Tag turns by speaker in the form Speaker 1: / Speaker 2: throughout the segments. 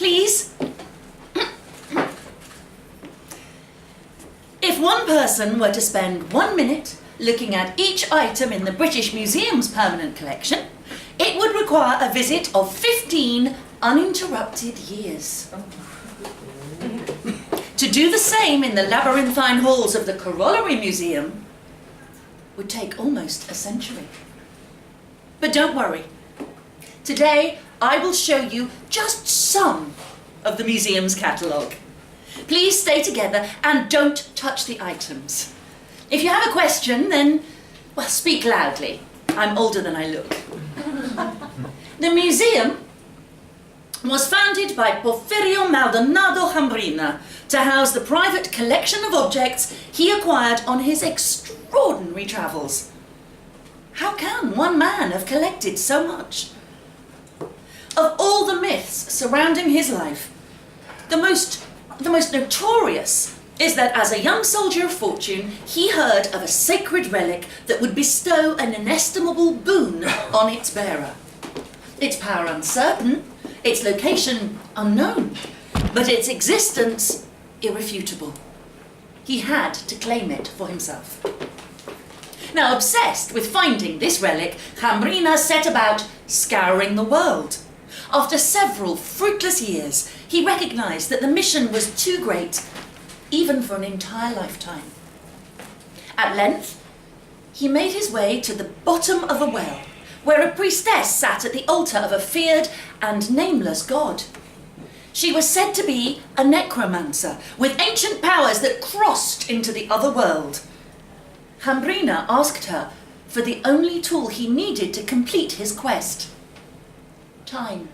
Speaker 1: Please. If one person were to spend 1 minute looking at each item in the British Museum's permanent collection, it would require a visit of 15 uninterrupted years. To do the same in the labyrinthine halls of the Corollary Museum would take almost a century. But don't worry. Today, I will show you just some of the museum's catalogue. Please stay together and don't touch the items. If you have a question, then, well, speak loudly. I'm older than I look. The museum was founded by Porfirio Maldonado Jambrina to house the private collection of objects he acquired on his extraordinary travels. How can one man have collected so much? Of all the myths surrounding his life, the most notorious is that as a young soldier of fortune, he heard of a sacred relic that would bestow an inestimable boon on its bearer. Its power uncertain, its location unknown, but its existence irrefutable. He had to claim it for himself. Now, obsessed with finding this relic, Jambrina set about scouring the world. After several fruitless years, he recognised that the mission was too great, even for an entire lifetime. At length, he made his way to the bottom of a well, where a priestess sat at the altar of a feared and nameless god. She was said to be a necromancer, with ancient powers that crossed into the other world. Jambrina asked her for the only tool he needed to complete his quest: time.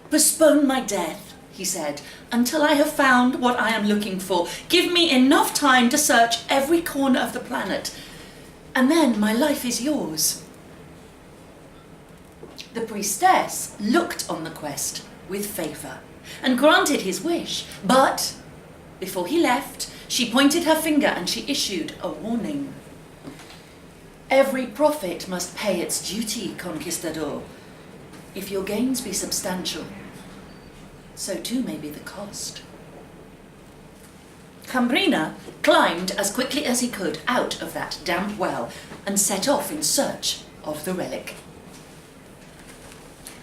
Speaker 1: "Postpone my death," he said, "until I have found what I am looking for. Give me enough time to search every corner of the planet, and then my life is yours." The priestess looked on the quest with favour and granted his wish, but before he left, she pointed her finger and she issued a warning. "Every profit must pay its duty, conquistador. If your gains be substantial, so too may be the cost." Jambrina climbed as quickly as he could out of that damp well and set off in search of the relic.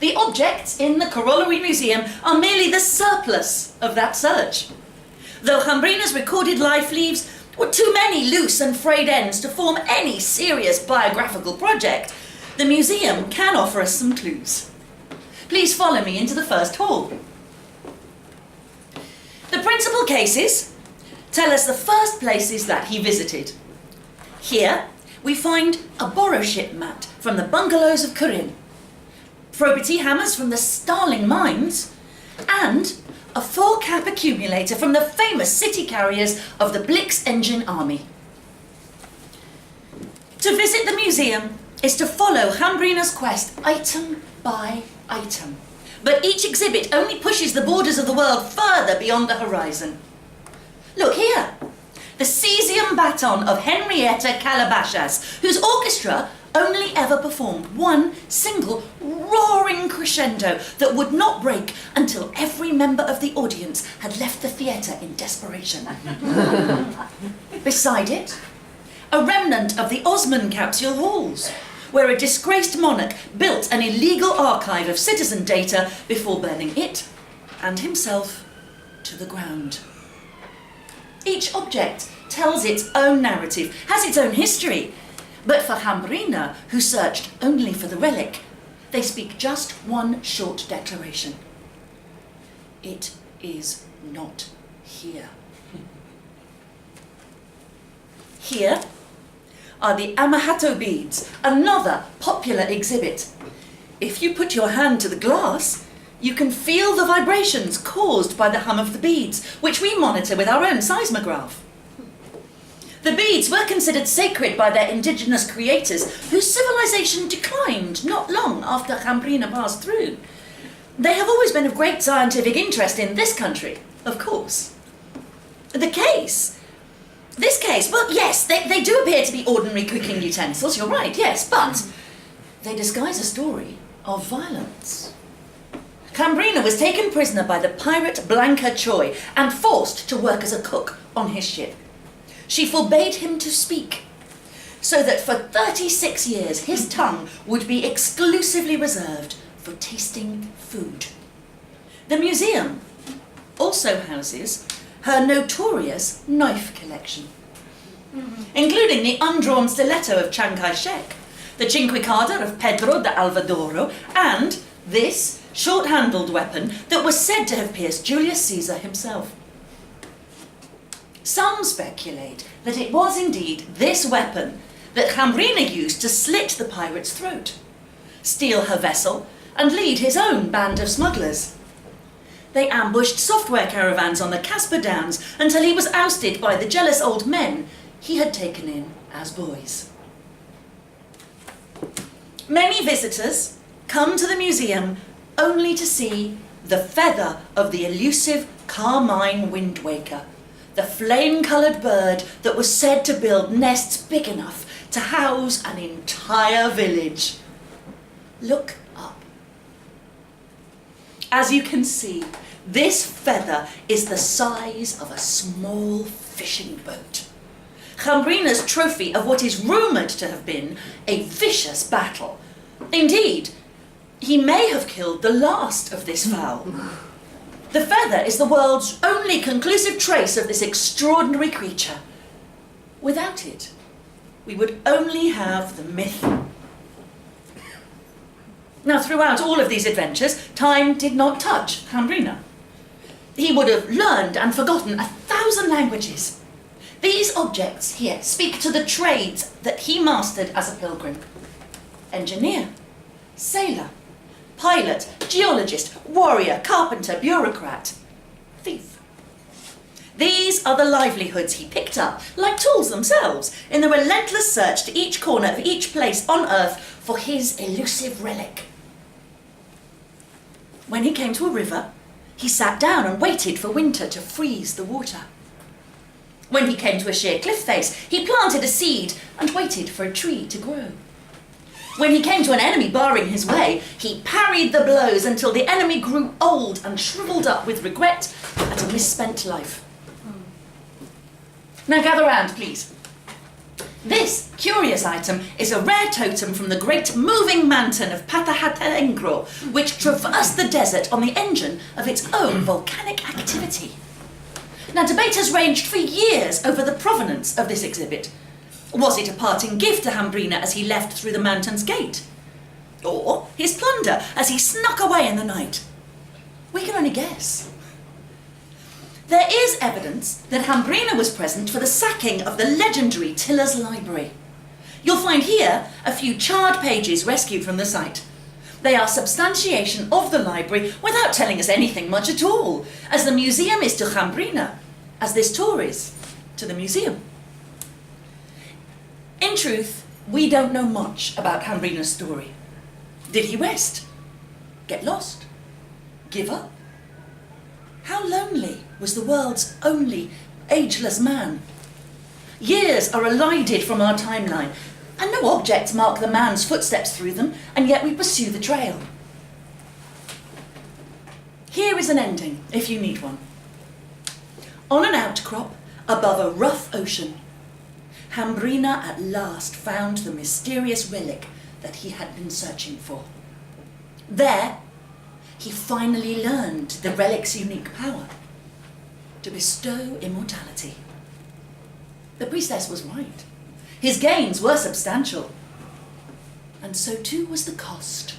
Speaker 1: The objects in the Corollary Museum are merely the surplus of that search. Though Jambrina's recorded life leaves were too many loose and frayed ends to form any serious biographical project, the museum can offer us some clues. Please follow me into the first hall. The principal cases tell us the first places that he visited. Here we find a borrowship mat from the bungalows of Corinne, probity hammers from the Starling mines, and a 4-cap accumulator from the famous city carriers of the Blix engine army. To visit the museum is to follow Jambrina's quest item by item, but each exhibit only pushes the borders of the world further beyond the horizon. Look here, the cesium baton of Henrietta Calabachas, whose orchestra only ever performed one single roaring crescendo that would not break until every member of the audience had left the theatre in desperation. Beside it, a remnant of the Osman capsule halls, where a disgraced monarch built an illegal archive of citizen data before burning it and himself to the ground. Each object tells its own narrative, has its own history, but for Jambrina, who searched only for the relic, they speak just one short declaration: it is not here. Here are the Amahato beads, another popular exhibit. If you put your hand to the glass, you can feel the vibrations caused by the hum of the beads, which we monitor with our own seismograph. The beads were considered sacred by their indigenous creators, whose civilization declined not long after Jambrina passed through. They have always been of great scientific interest in this country, of course. This case, well, yes, they do appear to be ordinary cooking utensils, you're right, yes, but they disguise a story of violence. Cambrina was taken prisoner by the pirate Blanca Choi and forced to work as a cook on his ship. She forbade him to speak, so that for 36 years his tongue would be exclusively reserved for tasting food. The museum also houses her notorious knife collection, including the undrawn stiletto of Chiang Kai-shek, the cinquecada of Pedro de Alvadoro, and this short-handled weapon that was said to have pierced Julius Caesar himself. Some speculate that it was indeed this weapon that Cambrina used to slit the pirate's throat, steal her vessel, and lead his own band of smugglers. They ambushed software caravans on the Casper Downs until he was ousted by the jealous old men he had taken in as boys. Many visitors come to the museum only to see the feather of the elusive carmine windwaker, the flame-coloured bird that was said to build nests big enough to house an entire village. Look up. As you can see, this feather is the size of a small fishing boat. Cambrina's trophy of what is rumoured to have been a vicious battle. Indeed, he may have killed the last of this fowl. The feather is the world's only conclusive trace of this extraordinary creature. Without it, we would only have the myth. Now, throughout all of these adventures, time did not touch Cambrina. He would have learned and forgotten 1,000 languages. These objects here speak to the trades that he mastered as a pilgrim. Engineer, sailor, pilot, geologist, warrior, carpenter, bureaucrat, thief. These are the livelihoods he picked up, like tools themselves, in the relentless search to each corner of each place on Earth for his elusive relic. When he came to a river, he sat down and waited for winter to freeze the water. When he came to a sheer cliff face, he planted a seed and waited for a tree to grow. When he came to an enemy barring his way, he parried the blows until the enemy grew old and shriveled up with regret at a misspent life. Now gather round, please. This curious item is a rare totem from the great moving mountain of Patahatengro, which traversed the desert on the engine of its own volcanic activity. Now, debate has raged for years over the provenance of this exhibit. Was it a parting gift to Cambrina as he left through the mountain's gate? Or his plunder as he snuck away in the night? We can only guess. There is evidence that Cambrina was present for the sacking of the legendary Tiller's Library. You'll find here a few charred pages rescued from the site. They are substantiation of the library without telling us anything much at all, as the museum is to Cambrina, as this tour is to the museum. In truth, we don't know much about Cambrina's story. Did he rest? Get lost? Give up? How lonely was the world's only ageless man? Years are elided from our timeline, and no objects mark the man's footsteps through them, and yet we pursue the trail. Here is an ending, if you need one. On an outcrop, above a rough ocean, Cambrina at last found the mysterious relic that he had been searching for. There, he finally learned the relic's unique power, to bestow immortality. The priestess was right. His gains were substantial, and so too was the cost.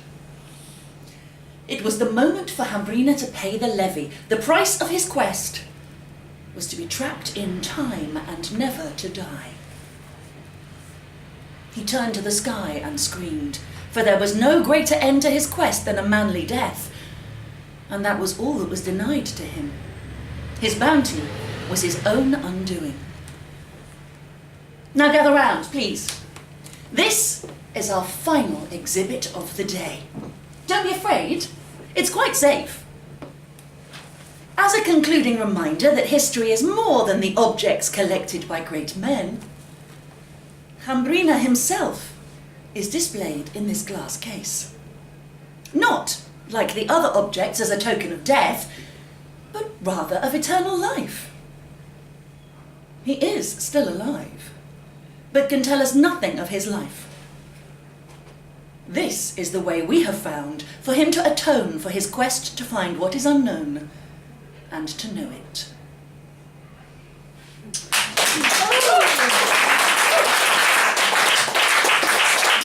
Speaker 1: It was the moment for Cambrina to pay the levy. The price of his quest was to be trapped in time and never to die. He turned to the sky and screamed, for there was no greater end to his quest than a manly death, and that was all that was denied to him. His bounty was his own undoing. Now gather round, please. This is our final exhibit of the day. Don't be afraid, it's quite safe. As a concluding reminder that history is more than the objects collected by great men, Cambrina himself is displayed in this glass case. Not like the other objects as a token of death, but rather of eternal life. He is still alive, but can tell us nothing of his life. This is the way we have found for him to atone for his quest to find what is unknown and to know it.